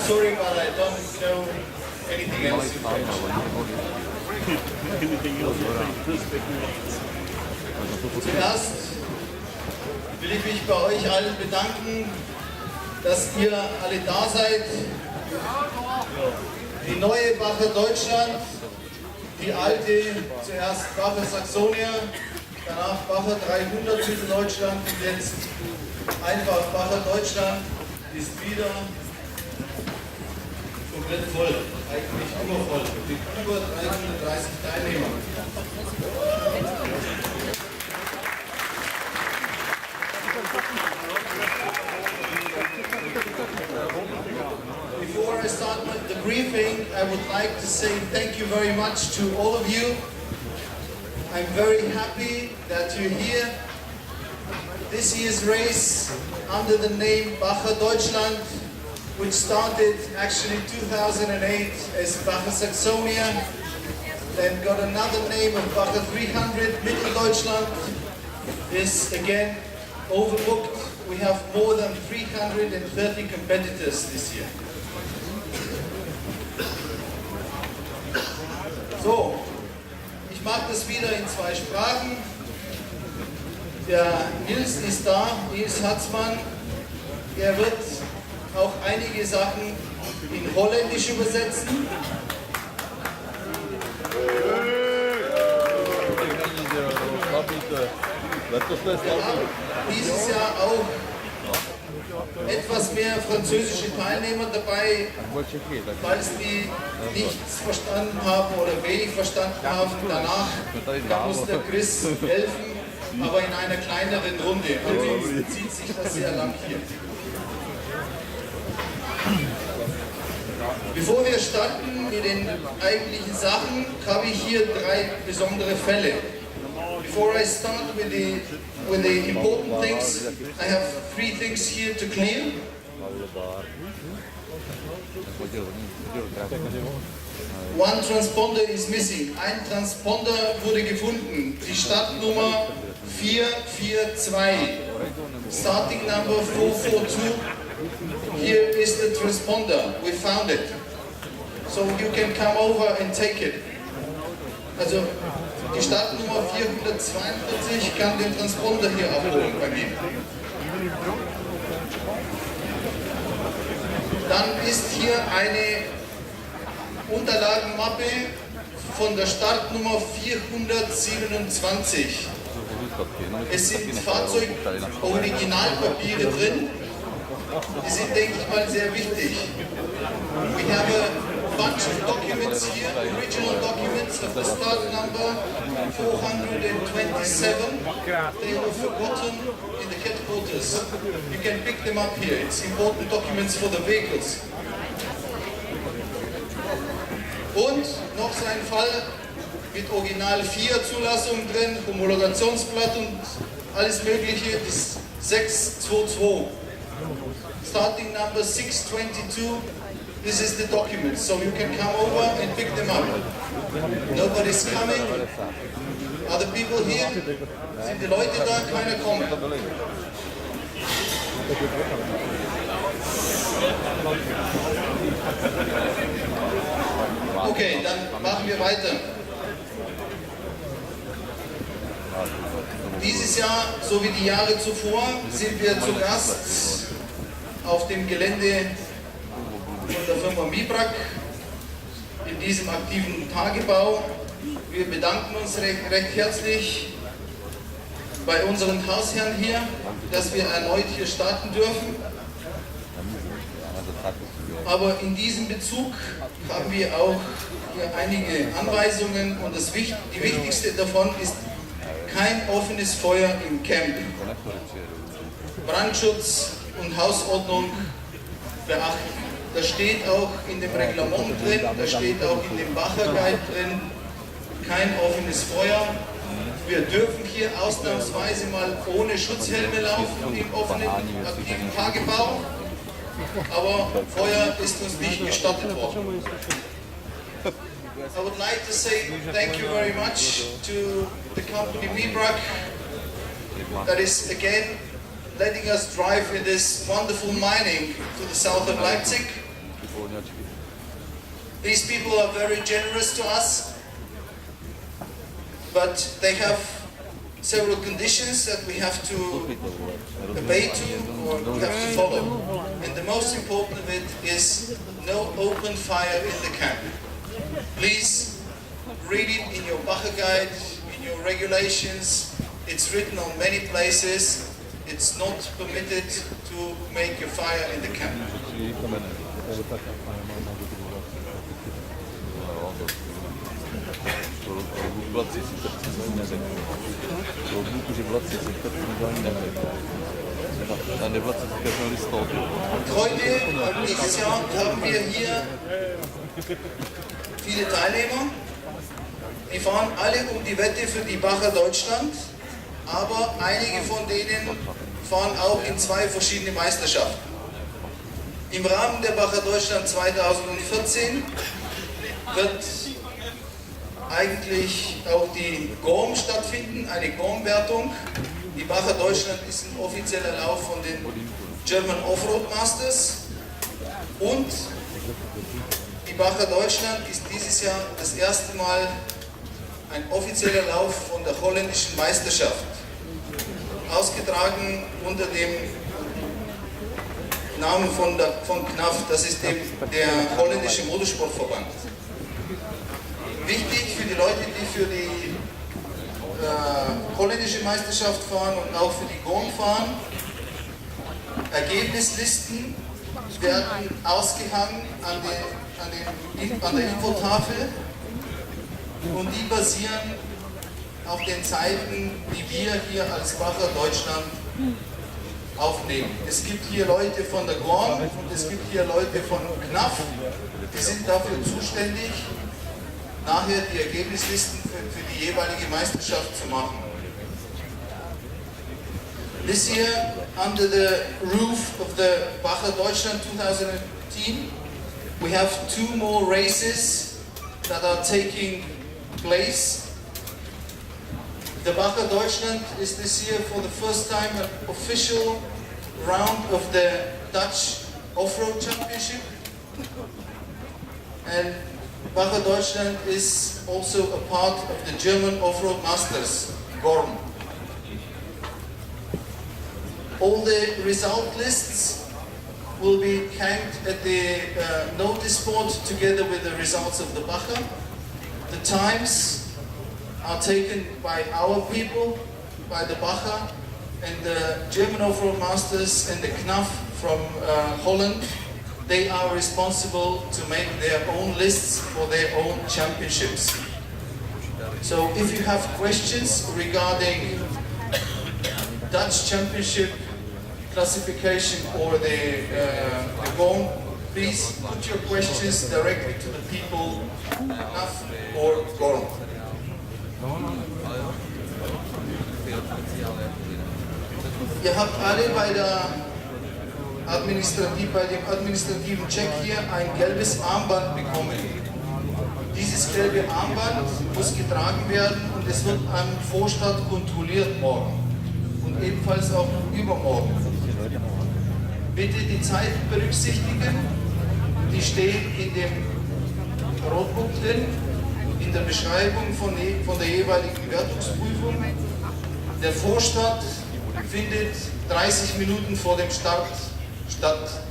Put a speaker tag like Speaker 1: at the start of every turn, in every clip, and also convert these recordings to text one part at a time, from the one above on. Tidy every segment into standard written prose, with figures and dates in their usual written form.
Speaker 1: sorry, but I don't know anything else. Zuerst will ich mich bei euch allen bedanken, dass ihr alle da seid. Die neue Bacher Deutschland, die alte, zuerst Bacher Saxonia, danach Bacher 300 Mitteldeutschland und jetzt einfach Bacher Deutschland ist wieder komplett voll, eigentlich übervoll, mit über 330 Teilnehmern. Before I start the briefing, I would like to say thank you very much to all of you. I'm very happy that you're here. This year's race under the name Bacher Deutschland, which started actually 2008 as Bacher Saxonia, then got another name of Bacher 300 Mitteldeutschland, is again overbooked. We have more than 330 competitors this year. So, ich mache das wieder in 2 Sprachen. Der Nils ist da, Nils Hatzmann. Er wird auch einige Sachen in Holländisch übersetzen. Wir haben dieses Jahr auch etwas mehr französische Teilnehmer dabei, falls die nichts verstanden haben oder wenig verstanden haben. Danach da muss der Chris helfen, aber in einer kleineren Runde. Ansonsten zieht sich das sehr lang hier. Bevor wir starten mit den eigentlichen Sachen, habe ich hier 3 besondere Fälle. Before I start with the important things, I have 3 things here to clear. One transponder is missing. Ein Transponder wurde gefunden. Die Startnummer 442. Starting number 442. Here is the transponder. We found it. So you can come over and take it. Also die Startnummer 442 kann den Transponder hier abholen bei mir. Dann ist hier eine Unterlagenmappe von der Startnummer 427. Es sind Fahrzeug-Originalpapiere drin. Die sind, denke ich mal, sehr wichtig. We have a bunch of documents here, original documents of the start number 427. They were forgotten in the headquarters. You can pick them up here. It's important documents for the vehicles. Und noch so ein Fall mit Original 4 Zulassung drin, Homologationsblatt und alles Mögliche, das 622. Starting number 622. This is the document, so you can come over and pick them up. Nobody's coming. Are the people here? Sind die Leute da? Keiner kommt. Okay, dann machen wir weiter. Dieses Jahr, so wie die Jahre zuvor, sind wir zu Gast auf dem Gelände von der Firma Mibrak in diesem aktiven Tagebau. Wir bedanken uns recht herzlich bei unseren Hausherren hier, dass wir erneut hier starten dürfen. Aber in diesem Bezug haben wir auch hier einige Anweisungen und die wichtigste davon ist kein offenes Feuer im Camp. Brandschutz und Hausordnung beachten. Das steht auch in dem Reglement drin, das steht auch in dem Bacher Guide drin, kein offenes Feuer. Wir dürfen hier ausnahmsweise mal ohne Schutzhelme laufen im offenen, aktiven Tagebau, aber Feuer ist uns nicht gestattet worden. I would like to say thank you very much to the company Mibrak that is again letting us drive in this wonderful mining to the south of Leipzig. These people are very generous to us, but they have several conditions that we have to obey to or we have to follow. And the most important of it is no open fire in the camp. Please read it in your Bacher guide, in your regulations. It's written on many places. It's not permitted to make a fire in the camp. Und heute, nächstes Jahr, haben wir hier viele Teilnehmer. Die fahren alle um die Wette für die Bacher Deutschland, aber einige von denen fahren auch in 2 verschiedene Meisterschaften. Im Rahmen der Bacher Deutschland 2014 wird eigentlich auch die GOM stattfinden, eine GOM-Wertung. Die Bacher Deutschland ist ein offizieller Lauf von den German Offroad Masters und die Bacher Deutschland ist dieses Jahr das erste Mal ein offizieller Lauf von der holländischen Meisterschaft, ausgetragen unter dem Namen von KNAF, das ist der holländische Motorsportverband. Wichtig für die Leute, die für die holländische Meisterschaft fahren und auch für die GOM fahren, Ergebnislisten werden ausgehangen an der Infotafel und die basieren auf den Zeiten, die wir hier als Bacher Deutschland aufnehmen. Es gibt hier Leute von der GOM und es gibt hier Leute von KNAF, die sind dafür zuständig, nachher die Ergebnislisten für die jeweilige Meisterschaft zu machen. This year, under the roof of the Bacher Deutschland 2010, we have 2 more races that are taking place. The Bacher Deutschland is this year for the first time an official round of the Dutch Off-Road Championship. And Bacher Deutschland is also a part of the German Off-Road Masters, GORM. All the result lists will be hanged at the notice board together with the results of the Bacher. The times are taken by our people, by the Bacher, and the German Off-Road Masters and the KNAF from Holland. They are responsible to make their own lists for their own championships. So if you have questions regarding Dutch Championship classification or the GOM, please put your questions directly to the people KNAF or GORM. Ihr habt alle bei dem administrativen Check hier ein gelbes Armband bekommen. Dieses gelbe Armband muss getragen werden und es wird am Vorstadt kontrolliert morgen und ebenfalls auch übermorgen. Bitte die Zeiten berücksichtigen, die stehen in dem Rotbuch drin, in der Beschreibung von der jeweiligen Wertungsprüfung. Der Vorstart findet 30 Minuten vor dem Start statt.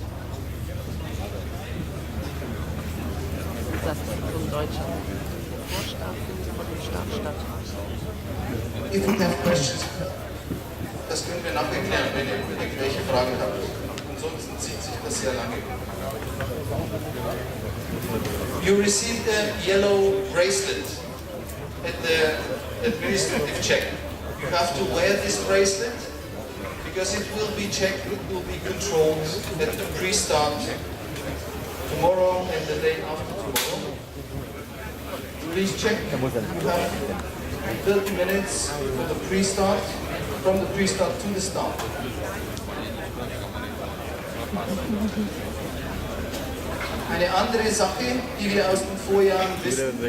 Speaker 2: Das ist so ein Deutscher. Der Vorstart findet vor dem Start statt.
Speaker 1: If you have questions, das können wir nachher klären, wenn ihr irgendwelche Fragen habt. Ansonsten zieht sich das sehr lange. You received a yellow bracelet at the administrative check. You have to wear this bracelet because it will be checked, it will be controlled at the pre-start tomorrow and the day after tomorrow. Please check. You have 30 minutes for the pre-start, from the pre-start to the start. Eine andere Sache, die wir aus den Vorjahren wissen und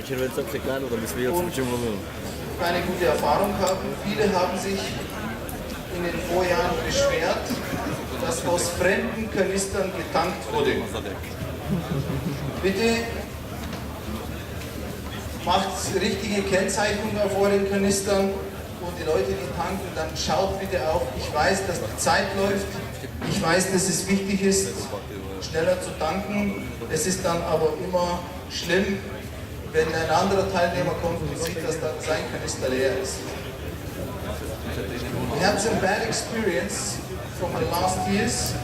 Speaker 1: eine gute Erfahrung haben, viele haben sich in den Vorjahren beschwert, dass aus fremden Kanistern getankt wurde. Bitte macht richtige Kennzeichnung auf euren Kanistern und die Leute, die tanken, dann schaut bitte auf. Ich weiß, dass die Zeit läuft. Ich weiß, dass es wichtig ist, schneller zu tanken. Es ist dann aber immer schlimm, wenn ein anderer Teilnehmer kommt und sieht, dass dann sein Kanister leer ist. We had some bad experience from the last years.